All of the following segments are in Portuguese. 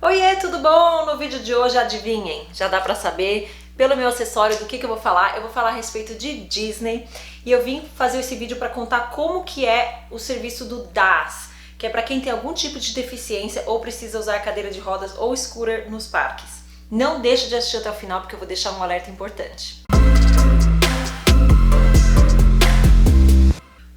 Oiê, tudo bom? No vídeo de hoje, adivinhem, já dá pra saber pelo meu acessório do que eu vou falar. Eu vou falar a respeito de Disney e eu vim fazer esse vídeo para contar como que é o serviço do DAS, que é para quem tem algum tipo de deficiência ou precisa usar cadeira de rodas ou scooter nos parques. Não deixe de assistir até o final porque eu vou deixar um alerta importante.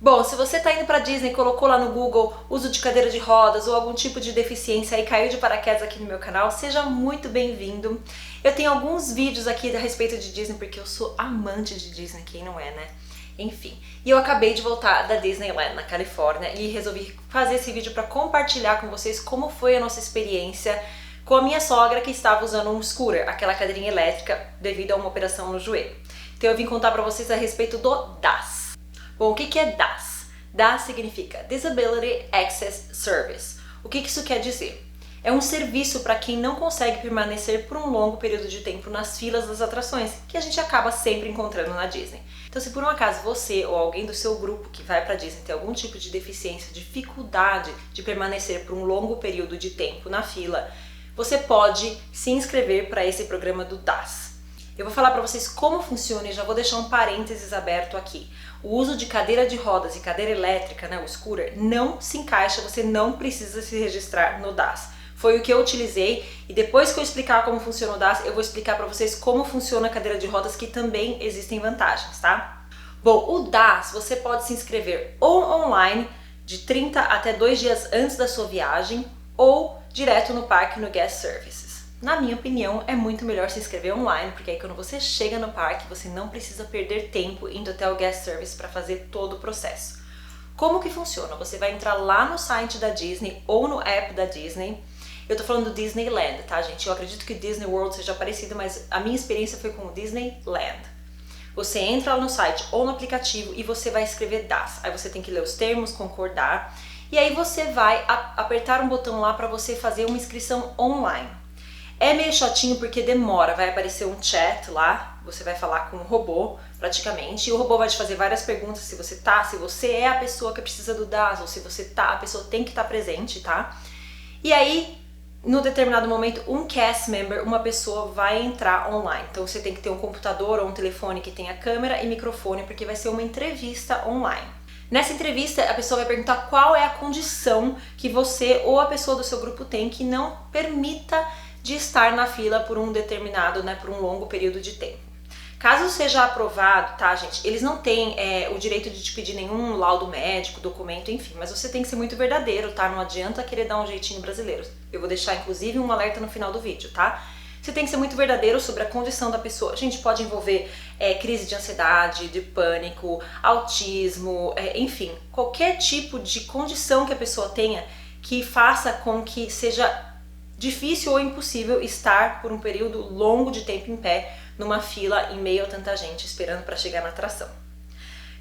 Bom, se você está indo para Disney, colocou lá no Google uso de cadeira de rodas ou algum tipo de deficiência e caiu de paraquedas aqui no meu canal, seja muito bem-vindo. Eu tenho alguns vídeos aqui a respeito de Disney porque eu sou amante de Disney, quem não é, né? Enfim, e eu acabei de voltar da Disneyland na Califórnia e resolvi fazer esse vídeo para compartilhar com vocês como foi a nossa experiência com a minha sogra que estava usando um scooter, aquela cadeirinha elétrica, devido a uma operação no joelho. Então eu vim contar para vocês a respeito do DAS. Bom, o que é DAS? DAS significa Disability Access Service. O que isso quer dizer? É um serviço para quem não consegue permanecer por um longo período de tempo nas filas das atrações, que a gente acaba sempre encontrando na Disney. Então, se por um acaso você ou alguém do seu grupo que vai para Disney tem algum tipo de deficiência, dificuldade de permanecer por um longo período de tempo na fila, você pode se inscrever para esse programa do DAS. Eu vou falar para vocês como funciona e já vou deixar um parênteses aberto aqui. O uso de cadeira de rodas e cadeira elétrica, né, o scooter, não se encaixa, você não precisa se registrar no DAS. Foi o que eu utilizei e depois que eu explicar como funciona o DAS, eu vou explicar para vocês como funciona a cadeira de rodas, que também existem vantagens, tá? Bom, o DAS você pode se inscrever ou online, de 30 até 2 dias antes da sua viagem, ou direto no parque no Guest Services. Na minha opinião, é muito melhor se inscrever online, porque aí quando você chega no parque, você não precisa perder tempo indo até o Guest Service para fazer todo o processo. Como que funciona? Você vai entrar lá no site da Disney ou no app da Disney. Eu tô falando do Disneyland, tá, gente? Eu acredito que Disney World seja parecido, mas a minha experiência foi com o Disneyland. Você entra lá no site ou no aplicativo e você vai escrever DAS. Aí você tem que ler os termos, concordar, e aí você vai apertar um botão lá para você fazer uma inscrição online. É meio chatinho porque demora, vai aparecer um chat lá, você vai falar com um robô praticamente, e o robô vai te fazer várias perguntas se você é a pessoa que precisa do DAS, ou se você tá, a pessoa tem que estar presente, tá? E aí, no determinado momento, um cast member, uma pessoa vai entrar online. Então você tem que ter um computador ou um telefone que tenha câmera e microfone, porque vai ser uma entrevista online. Nessa entrevista, a pessoa vai perguntar qual é a condição que você ou a pessoa do seu grupo tem que não permita de estar na fila por um determinado, né, por um longo período de tempo. Caso seja aprovado, tá, gente, eles não têm o direito de te pedir nenhum laudo médico, documento, enfim, mas você tem que ser muito verdadeiro, tá? Não adianta querer dar um jeitinho brasileiro. Eu vou deixar, inclusive, um alerta no final do vídeo, tá? Você tem que ser muito verdadeiro sobre a condição da pessoa. Gente, pode envolver crise de ansiedade, de pânico, autismo, enfim, qualquer tipo de condição que a pessoa tenha que faça com que seja difícil ou impossível estar por um período longo de tempo em pé numa fila em meio a tanta gente esperando para chegar na atração.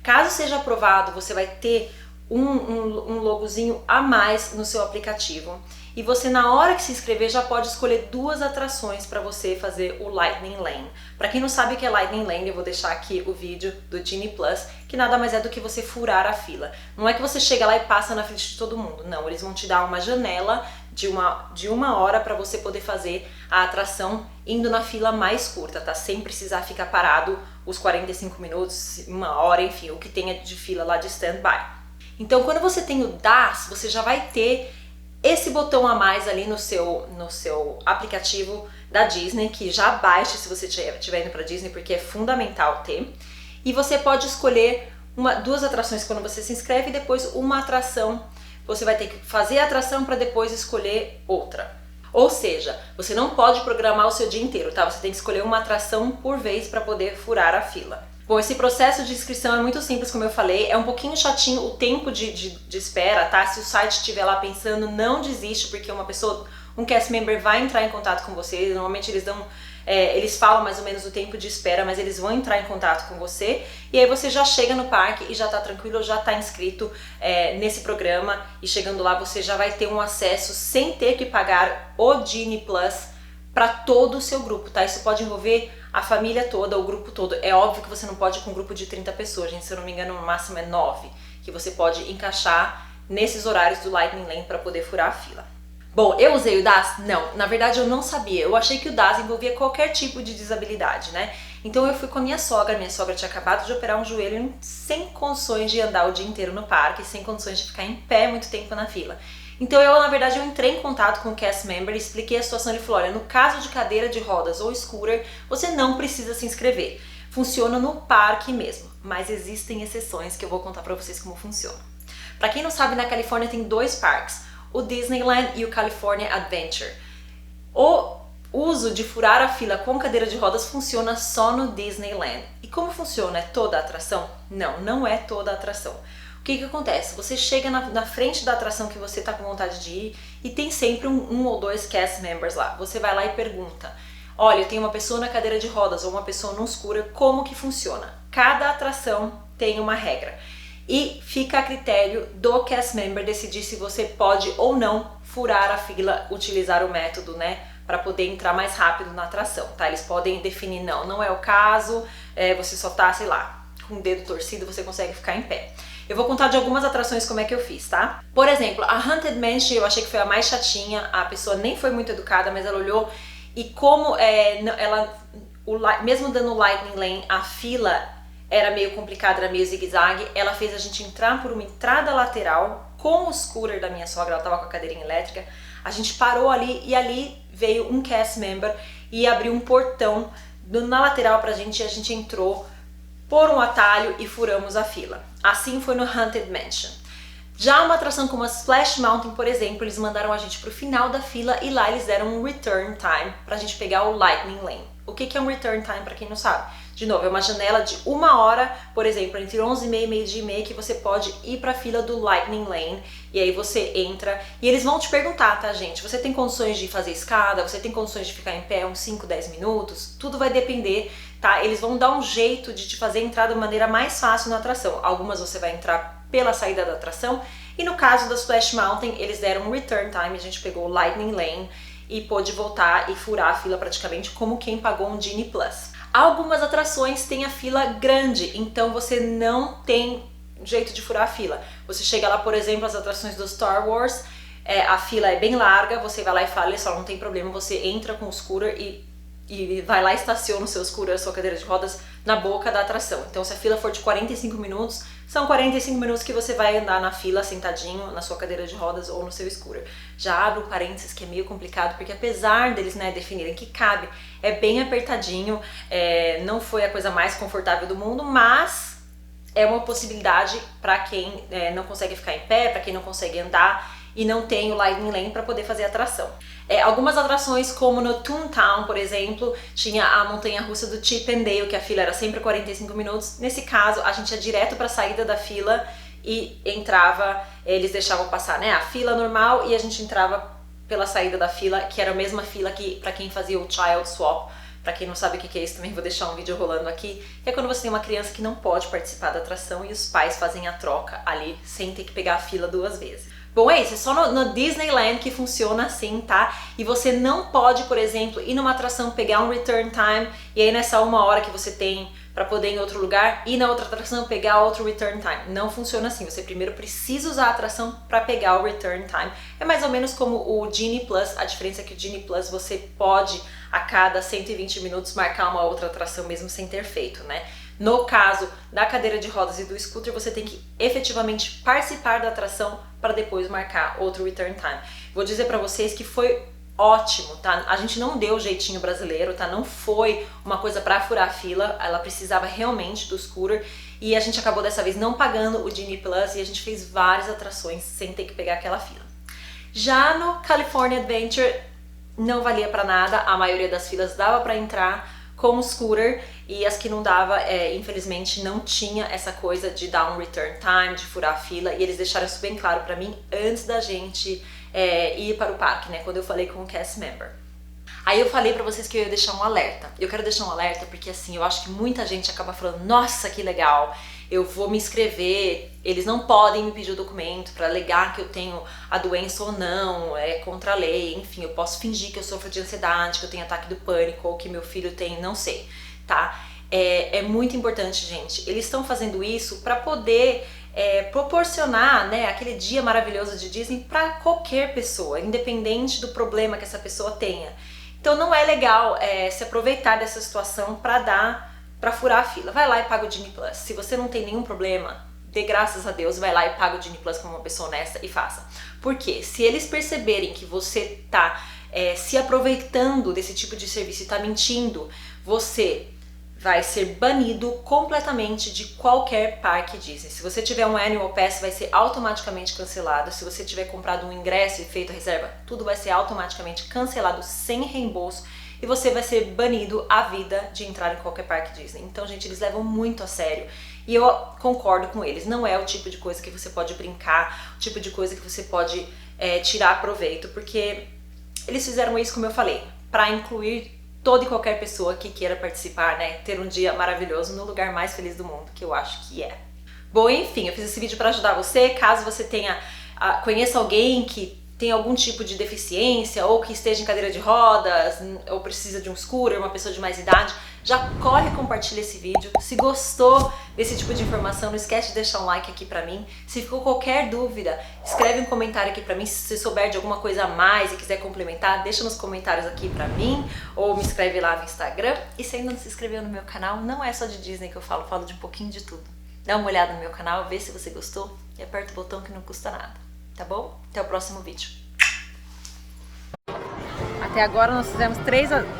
Caso seja aprovado, você vai ter um logozinho a mais no seu aplicativo e você, na hora que se inscrever, já pode escolher 2 atrações para você fazer o Lightning Lane. Para quem não sabe o que é Lightning Lane, eu vou deixar aqui o vídeo do Genie Plus, que nada mais é do que você furar a fila. Não é que você chega lá e passa na frente de todo mundo, não, eles vão te dar uma janela de uma hora para você poder fazer a atração indo na fila mais curta, tá? Sem precisar ficar parado os 45 minutos, 1 hora, enfim, o que tenha de fila lá de stand-by. Então, quando você tem o DAS, você já vai ter esse botão a mais ali no seu aplicativo da Disney, que já baixe se você estiver indo para Disney, porque é fundamental ter. E você pode escolher 2 atrações quando você se inscreve e depois uma atração. Você vai ter que fazer a atração para depois escolher outra. Ou seja, você não pode programar o seu dia inteiro, tá? Você tem que escolher uma atração por vez para poder furar a fila. Bom, esse processo de inscrição é muito simples, como eu falei, é um pouquinho chatinho o tempo de espera, tá? Se o site estiver lá pensando, não desiste, porque um cast member vai entrar em contato com você, normalmente eles falam mais ou menos o tempo de espera, mas eles vão entrar em contato com você, e aí você já chega no parque e já tá tranquilo, já tá inscrito nesse programa, e chegando lá você já vai ter um acesso sem ter que pagar o Genie Plus para todo o seu grupo, tá? Isso pode envolver a família toda, o grupo todo. É óbvio que você não pode ir com um grupo de 30 pessoas, gente, se eu não me engano, no máximo é 9, que você pode encaixar nesses horários do Lightning Lane para poder furar a fila. Bom, eu usei o DAS? Não, na verdade eu não sabia. Eu achei que o DAS envolvia qualquer tipo de desabilidade, né? Então eu fui com a minha sogra tinha acabado de operar um joelho sem condições de andar o dia inteiro no parque, sem condições de ficar em pé muito tempo na fila. Então na verdade eu entrei em contato com o cast member e expliquei a situação. Ele falou, olha, no caso de cadeira de rodas ou scooter, você não precisa se inscrever. Funciona no parque mesmo, mas existem exceções que eu vou contar pra vocês como funciona. Pra quem não sabe, na Califórnia tem 2 parques, o Disneyland e o California Adventure. O uso de furar a fila com cadeira de rodas funciona só no Disneyland. E como funciona? É toda a atração? Não, não é toda a atração. O que acontece? Você chega na frente da atração que você está com vontade de ir e tem sempre um ou 2 cast members lá. Você vai lá e pergunta, olha, tem uma pessoa na cadeira de rodas ou uma pessoa num scooter, como que funciona? Cada atração tem uma regra. E fica a critério do cast member decidir se você pode ou não furar a fila, utilizar o método, né, para poder entrar mais rápido na atração, tá? Eles podem definir, não é o caso, você só tá, sei lá, com o dedo torcido, você consegue ficar em pé. Eu vou contar de algumas atrações como é que eu fiz, tá? Por exemplo, a Haunted Mansion eu achei que foi a mais chatinha, a pessoa nem foi muito educada, mas ela olhou e como mesmo dando Lightning Lane, a fila era meio complicada, era meio zigue-zague, ela fez a gente entrar por uma entrada lateral com o scooter da minha sogra, ela tava com a cadeirinha elétrica, a gente parou ali e ali veio um cast member e abriu um portão na lateral pra gente e a gente entrou por um atalho e furamos a fila. Assim foi no Haunted Mansion. Já uma atração como a Splash Mountain, por exemplo, eles mandaram a gente pro final da fila e lá eles deram um return time pra gente pegar o Lightning Lane. O que é um return time pra quem não sabe? De novo, é uma janela de 1 hora, por exemplo, entre 11h30 e meio-dia e meia, que você pode ir pra fila do Lightning Lane, e aí você entra, e eles vão te perguntar, tá, gente? Você tem condições de fazer escada? Você tem condições de ficar em pé uns 5, 10 minutos? Tudo vai depender, tá? Eles vão dar um jeito de te fazer entrar da maneira mais fácil na atração. Algumas você vai entrar pela saída da atração, e no caso da Splash Mountain, eles deram um return time, a gente pegou o Lightning Lane e pôde voltar e furar a fila praticamente como quem pagou um Genie Plus. Algumas atrações têm a fila grande, então você não tem jeito de furar a fila. Você chega lá, por exemplo, as atrações do Star Wars, a fila é bem larga, você vai lá e fala, só não tem problema, você entra com o scooter e vai lá e estaciona o seu scooter, a sua cadeira de rodas na boca da atração. Então se a fila for de 45 minutos, são 45 minutos que você vai andar na fila sentadinho na sua cadeira de rodas ou no seu scooter. Já abro parênteses que é meio complicado, porque apesar deles, né, definirem que cabe, é bem apertadinho, não foi a coisa mais confortável do mundo, mas é uma possibilidade para quem não consegue ficar em pé, para quem não consegue andar e não tem o Lightning Lane para poder fazer a atração. Algumas atrações, como no Toontown, por exemplo, tinha a montanha-russa do Chip and Dale, que a fila era sempre 45 minutos. Nesse caso, a gente ia direto para a saída da fila e entrava, eles deixavam passar, né, a fila normal e a gente entrava pela saída da fila, que era a mesma fila que para quem fazia o Child Swap. Pra quem não sabe o que é isso, também vou deixar um vídeo rolando aqui, que é quando você tem uma criança que não pode participar da atração e os pais fazem a troca ali, sem ter que pegar a fila 2 vezes. Bom, é isso, é só no Disneyland que funciona assim, tá? E você não pode, por exemplo, ir numa atração, pegar um return time, e aí nessa 1 hora que você tem pra poder ir em outro lugar, ir na outra atração, pegar outro return time. Não funciona assim, você primeiro precisa usar a atração pra pegar o return time. É mais ou menos como o Genie Plus, a diferença é que o Genie Plus você pode, a cada 120 minutos, marcar uma outra atração mesmo sem ter feito, né? No caso da cadeira de rodas e do scooter, você tem que efetivamente participar da atração para depois marcar outro return time. Vou dizer para vocês que foi ótimo, tá? A gente não deu o jeitinho brasileiro, tá? Não foi uma coisa para furar a fila, ela precisava realmente do scooter e a gente acabou dessa vez não pagando o Genie Plus e a gente fez várias atrações sem ter que pegar aquela fila. Já no California Adventure não valia para nada, a maioria das filas dava para entrar com o scooter e as que não dava, infelizmente não tinha essa coisa de dar um return time, de furar a fila, e eles deixaram isso bem claro pra mim antes da gente ir para o parque, né, quando eu falei com o cast member. Aí eu falei pra vocês que eu ia deixar um alerta. Eu quero deixar um alerta porque assim, eu acho que muita gente acaba falando, nossa, que legal, eu vou me inscrever, eles não podem me pedir o documento pra alegar que eu tenho a doença ou não, é contra a lei, enfim, eu posso fingir que eu sofro de ansiedade, que eu tenho ataque do pânico ou que meu filho tem, não sei, tá? É muito importante, gente, eles estão fazendo isso pra poder proporcionar, né, aquele dia maravilhoso de Disney para qualquer pessoa, independente do problema que essa pessoa tenha. Então não é legal se aproveitar dessa situação para furar a fila. Vai lá e paga o Disney Plus. Se você não tem nenhum problema, dê graças a Deus, vai lá e paga o Disney Plus como uma pessoa honesta e faça. Porque se eles perceberem que você tá se aproveitando desse tipo de serviço e tá mentindo, você vai ser banido completamente de qualquer parque Disney. Se você tiver um Annual Pass, vai ser automaticamente cancelado. Se você tiver comprado um ingresso e feito a reserva, tudo vai ser automaticamente cancelado sem reembolso e você vai ser banido à vida de entrar em qualquer parque Disney. Então, gente, eles levam muito a sério e eu concordo com eles. Não é o tipo de coisa que você pode brincar, o tipo de coisa que você pode tirar proveito, porque eles fizeram isso, como eu falei, para incluir toda e qualquer pessoa que queira participar, né, ter um dia maravilhoso no lugar mais feliz do mundo, que eu acho que é. Bom, enfim, eu fiz esse vídeo para ajudar você, caso você conheça alguém que tem algum tipo de deficiência, ou que esteja em cadeira de rodas, ou precisa de um scooter, uma pessoa de mais idade, já corre e compartilha esse vídeo. Se gostou desse tipo de informação, não esquece de deixar um like aqui pra mim. Se ficou qualquer dúvida, escreve um comentário aqui pra mim. Se você souber de alguma coisa a mais e quiser complementar, deixa nos comentários aqui pra mim, ou me escreve lá no Instagram. E se ainda não se inscreveu no meu canal, não é só de Disney que eu falo de um pouquinho de tudo. Dá uma olhada no meu canal, vê se você gostou e aperta o botão que não custa nada, tá bom? Até o próximo vídeo. Até agora nós fizemos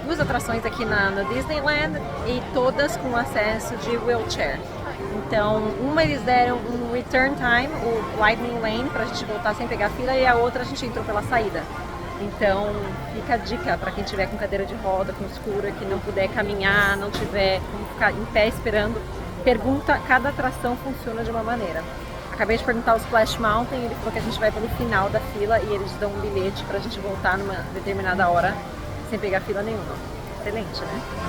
duas atrações aqui na Disneyland e todas com acesso de wheelchair. Então, uma eles deram um return time, o Lightning Lane, pra gente voltar sem pegar fila, e a outra a gente entrou pela saída. Então, fica a dica para quem tiver com cadeira de roda, com scooter, que não puder caminhar, não tiver como ficar em pé esperando, pergunta, cada atração funciona de uma maneira. Acabei de perguntar ao Splash Mountain, ele falou que a gente vai pelo final da fila e eles dão um bilhete pra gente voltar numa determinada hora sem pegar fila nenhuma. Excelente, né?